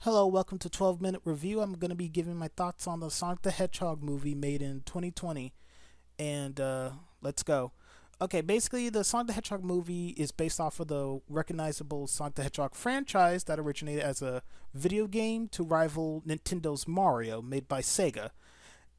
Hello, welcome to 12 Minute Review. I'm going to be giving my thoughts on the Sonic the Hedgehog movie made in 2020. And let's go. Okay, basically, the Sonic the Hedgehog movie is based off of the recognizable Sonic the Hedgehog franchise that originated as a video game to rival Nintendo's Mario, made by Sega.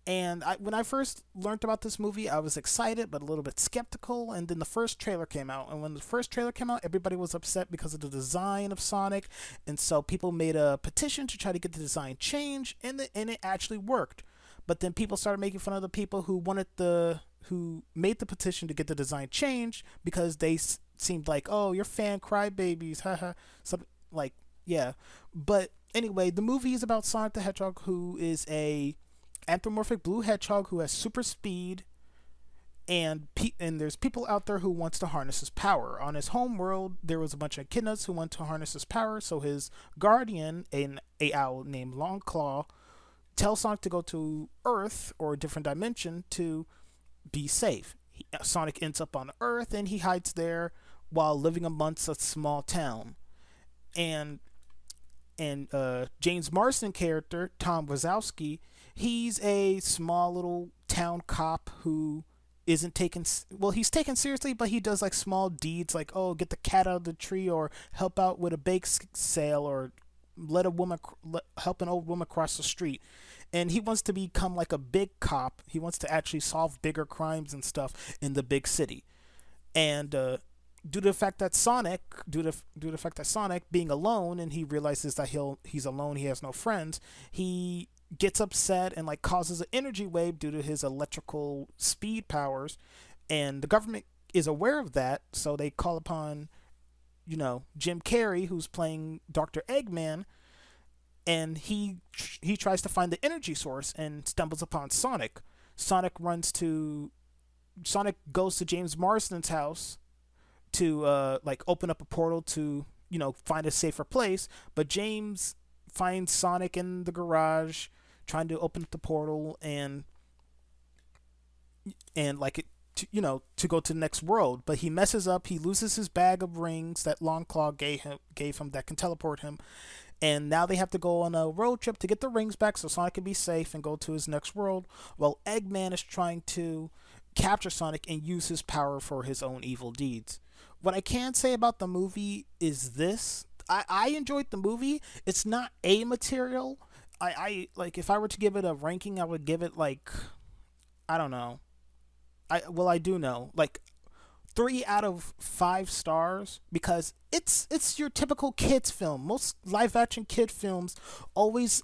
And when I first learned about this movie, I was excited but a little bit skeptical. And then the first trailer came out. And when the first trailer came out, everybody was upset because of the design of Sonic. And so people made a petition to try to get the design changed. And it actually worked. But then people started making fun of the people who made the petition to get the design changed because they seemed like, oh, you're fan crybabies, haha. So, like, yeah. But anyway, the movie is about Sonic the Hedgehog, who is a anthropomorphic blue hedgehog who has super speed, and there's people out there who wants to harness his power. On his home world, there was a bunch of echidnas who want to harness his power, so his guardian, an a owl named Longclaw, tells Sonic to go to Earth or a different dimension to be safe. Sonic ends up on Earth and he hides there while living amongst a small town. And James Marsden character Tom Wazowski, he's a small little town cop who isn't taken well. He's taken seriously, but he does like small deeds, like get the cat out of the tree, or help out with a bake sale, or help an old woman cross the street. And he wants to become like a big cop. He wants to actually solve bigger crimes and stuff in the big city. And due to the fact that Sonic being alone, and he realizes that he's alone, he has no friends, he gets upset and like causes an energy wave due to his electrical speed powers, and the government is aware of that, so they call upon Jim Carrey, who's playing Dr. Eggman, and he tries to find the energy source and stumbles upon Sonic. Sonic goes to James Marsden's house to like open up a portal to find a safer place, but James finds Sonic in the garage trying to open up the portal and like it to go to the next world, but he messes up. He loses his bag of rings that Longclaw gave him that can teleport him, and now they have to go on a road trip to get the rings back so Sonic can be safe and go to his next world, while Eggman is trying to capture Sonic and use his power for his own evil deeds. What I can say about the movie is this. I enjoyed the movie. It's not A material. I like, if I were to give it a ranking, I would give it like, I don't know. I do know, like 3 out of 5 stars, because it's your typical kids film. Most live action kid films always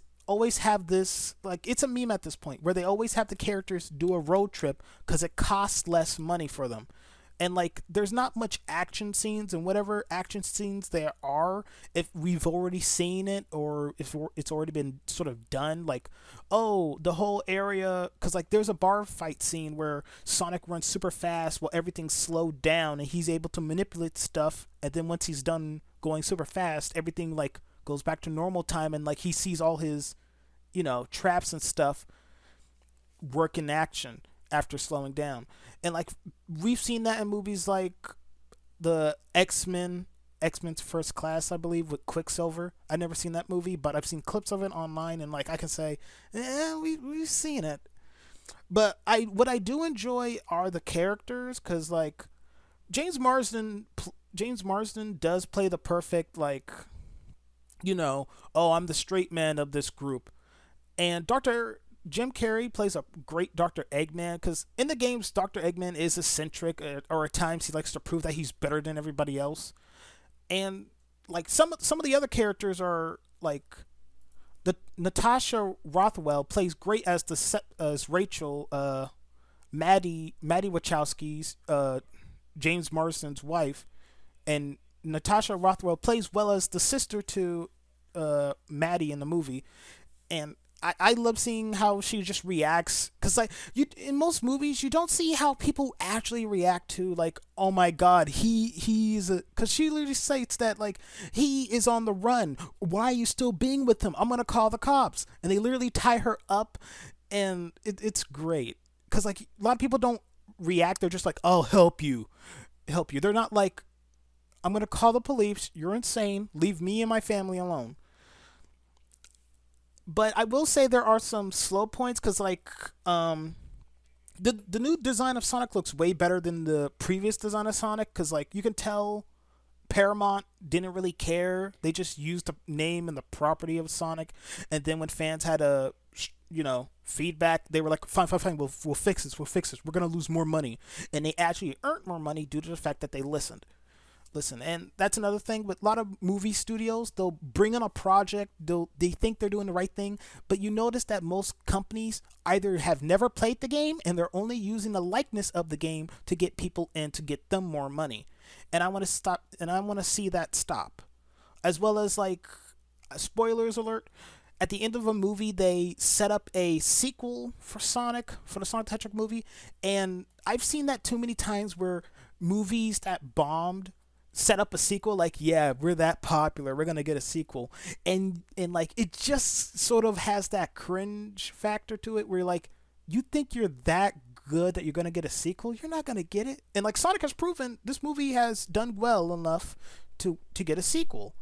have this, like, it's a meme at this point, where they always have the characters do a road trip because it costs less money for them. And like, there's not much action scenes, and whatever action scenes there are, if we've already seen it, or if it's already been sort of done, like, oh, the whole area, because like there's a bar fight scene where Sonic runs super fast while everything's slowed down, and he's able to manipulate stuff, and then once he's done going super fast, everything like goes back to normal time, and like he sees all his traps and stuff work in action after slowing down. And like, we've seen that in movies like the X-Men's First Class, I believe, with Quicksilver. I've never seen that movie, but I've seen clips of it online, and like I can say, we've seen it. But what I do enjoy are the characters, because like James Marsden James Marsden does play the perfect, like, oh, I'm the straight man of this group. And Dr. Jim Carrey plays a great Dr. Eggman, because in the games, Dr. Eggman is eccentric, or at times he likes to prove that he's better than everybody else. And like, some of the other characters are like, the Natasha Rothwell plays great as as Rachel, Maddie Wachowski's James Marsden's wife, and Natasha Rothwell plays well as the sister to Maddie in the movie. And I love seeing how she just reacts, because like, you in most movies you don't see how people actually react to, like, oh my god, he's a, because she literally states that like, he is on the run, why are you still being with him, I'm gonna call the cops, and they literally tie her up. And it's great, because like, a lot of people don't react, they're just like, I'll help you, they're not like, I'm gonna call the police, you're insane, leave me and my family alone. But I will say there are some slow points because the new design of Sonic looks way better than the previous design of Sonic because like you can tell Paramount didn't really care. They just used the name and the property of Sonic, and then when fans had a feedback, they were like, "Fine, fine, fine. We'll fix this. We'll fix this. We're gonna lose more money," and they actually earned more money due to the fact that they listened. Listen, and that's another thing with a lot of movie studios. They'll bring on a project. They think they're doing the right thing, but you notice that most companies either have never played the game and they're only using the likeness of the game to get people in to get them more money. And I want to stop. And I want to see that stop, as well as like spoilers alert. At the end of a movie, they set up a sequel for Sonic for the Sonic the Hedgehog movie, and I've seen that too many times where movies that bombed set up a sequel like yeah we're that popular we're gonna get a sequel and like it just sort of has that cringe factor to it where like you think you're that good that you're gonna get a sequel, you're not gonna get it. And like Sonic has proven this movie has done well enough to get a sequel,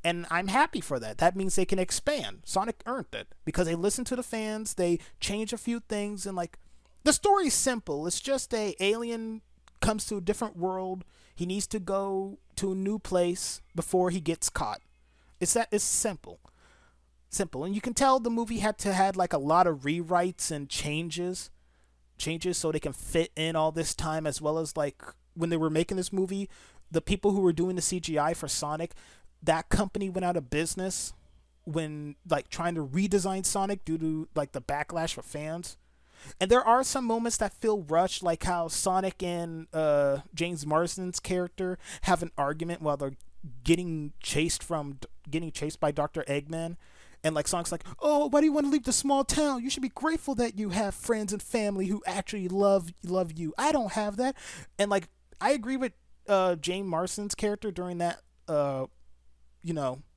and I'm happy for that. That means they can expand. Sonic earned it because they listened to the fans, they changed a few things, and like the story's simple. It's just a alien comes to a different world. He needs to go to a new place before he gets caught. It's simple. Simple. And you can tell the movie had to had like a lot of rewrites and changes so they can fit in all this time, as well as like when they were making this movie, the people who were doing the CGI for Sonic, that company went out of business when like trying to redesign Sonic due to like the backlash for fans. And there are some moments that feel rushed, like how Sonic and James Marsden's character have an argument while they're getting chased by Dr. Eggman. And like Sonic's like, "Oh, why do you want to leave the small town? You should be grateful that you have friends and family who actually love you. I don't have that." And like I agree with James Marsden's character during that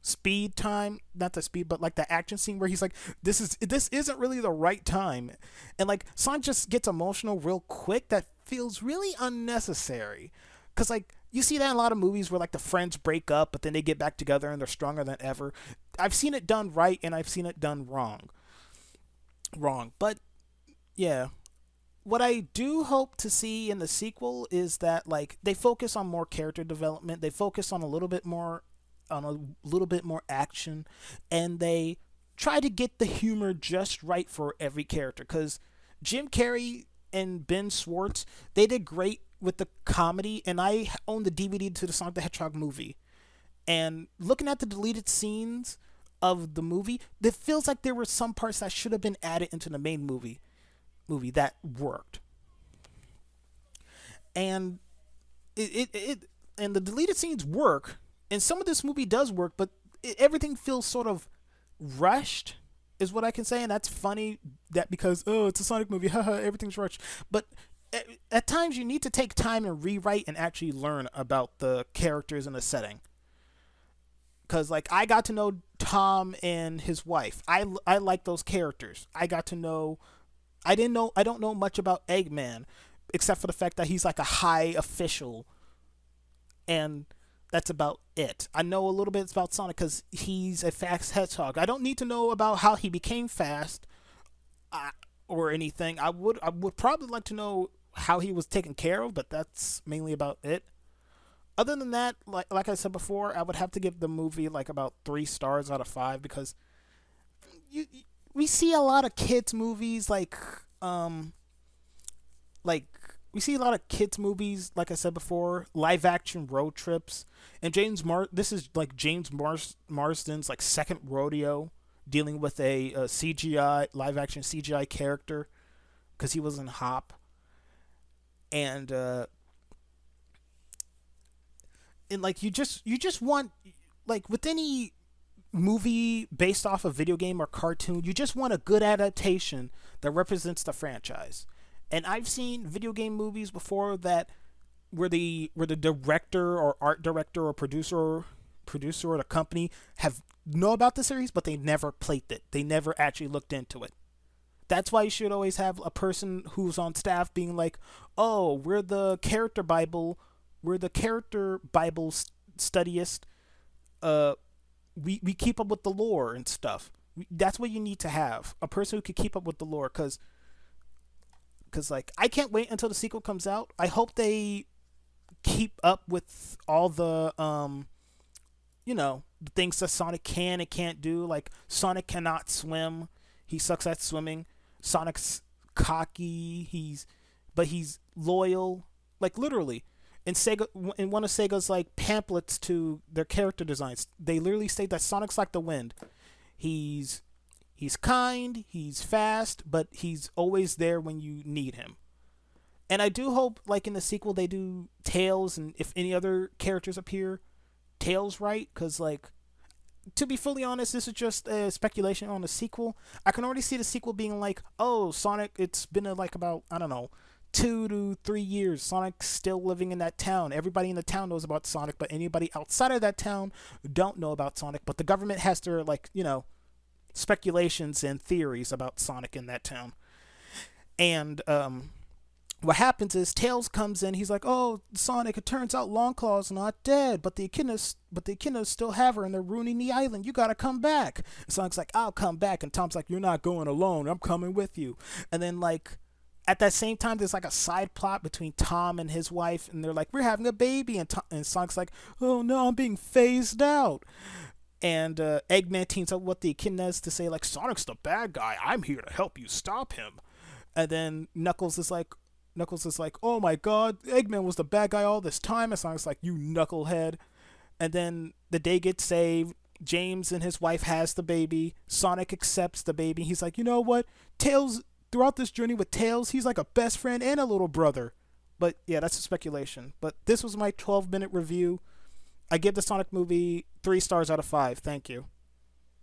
speed time, not the speed but like the action scene where he's like, this isn't really the right time. And like Sonic just gets emotional real quick, that feels really unnecessary, because like you see that in a lot of movies where like the friends break up but then they get back together and they're stronger than ever. I've seen it done right and I've seen it done wrong. But yeah, what I do hope to see in the sequel is that like they focus on more character development, they focus on a little bit more action, and they try to get the humor just right for every character, cuz Jim Carrey and Ben Schwartz, they did great with the comedy, and I own the DVD to the Sonic the Hedgehog movie. And looking at the deleted scenes of the movie, it feels like there were some parts that should have been added into the main movie that worked. And it and the deleted scenes work, and some of this movie does work, but everything feels sort of rushed, is what I can say, and that's funny that because oh it's a Sonic movie, haha, everything's rushed. But at times you need to take time and rewrite and actually learn about the characters and the setting. Because like I got to know Tom and his wife. I like those characters. I got to know. I don't know much about Eggman, except for the fact that he's like a high official, and that's about it. I know a little bit about Sonic because he's a fast hedgehog. I don't need to know about how he became fast, or anything. I would probably like to know how he was taken care of, but that's mainly about it. Other than that, like I said before, I would have to give the movie like about 3 stars out of 5, because you we see a lot of kids movies like we see a lot of kids movies, like I said before, live action road trips. And this is like Marsden's like second rodeo dealing with a CGI live action CGI character, because he was in Hop. And like you just want, like with any movie based off a video game or cartoon, you just want a good adaptation that represents the franchise. And I've seen video game movies before that where the director or art director or producer or the company have know about the series, but they never played it. They never actually looked into it. That's why you should always have a person who's on staff being like, "Oh, we're the character Bible studiest. Uh, we keep up with the lore and stuff. That's what you need to have, a person who can keep up with the lore. Because like I can't wait until the sequel comes out. I hope they keep up with all the the things that Sonic can and can't do. Like Sonic cannot swim. He sucks at swimming. Sonic's cocky. He's loyal. Like literally. In Sega, in one of Sega's like pamphlets to their character designs, they literally state that Sonic's like the wind. He's he's kind, he's fast, but he's always there when you need him. And I do hope, like in the sequel, they do Tails, and if any other characters appear, Tails right, because like to be fully honest, this is just speculation on the sequel. I can already see the sequel being like, oh, Sonic, it's been like about, I don't know, 2 to 3 years. Sonic's still living in that town. Everybody in the town knows about Sonic, but anybody outside of that town don't know about Sonic. But the government has their, like, speculations and theories about Sonic in that town. And what happens is Tails comes in. He's like, "Oh, Sonic! It turns out Longclaw's not dead, but the echidnas still have her, and they're ruining the island. You gotta come back." And Sonic's like, "I'll come back," and Tom's like, "You're not going alone. I'm coming with you." And then like at that same time, there's like a side plot between Tom and his wife, and they're like, "We're having a baby," and Sonic's like, "Oh no, I'm being phased out." And Eggman teams up with the echidnas to say like, "Sonic's the bad guy. I'm here to help you stop him." And then Knuckles is like, "Oh my god, Eggman was the bad guy all this time." And Sonic's like, "You knucklehead." And then the day gets saved. James and his wife has the baby. Sonic accepts the baby. He's like, "You know what? Tails, throughout this journey with Tails, he's like a best friend and a little brother." But yeah, that's a speculation. But this was my 12-minute review. I give the Sonic movie 3 stars out of 5. Thank you.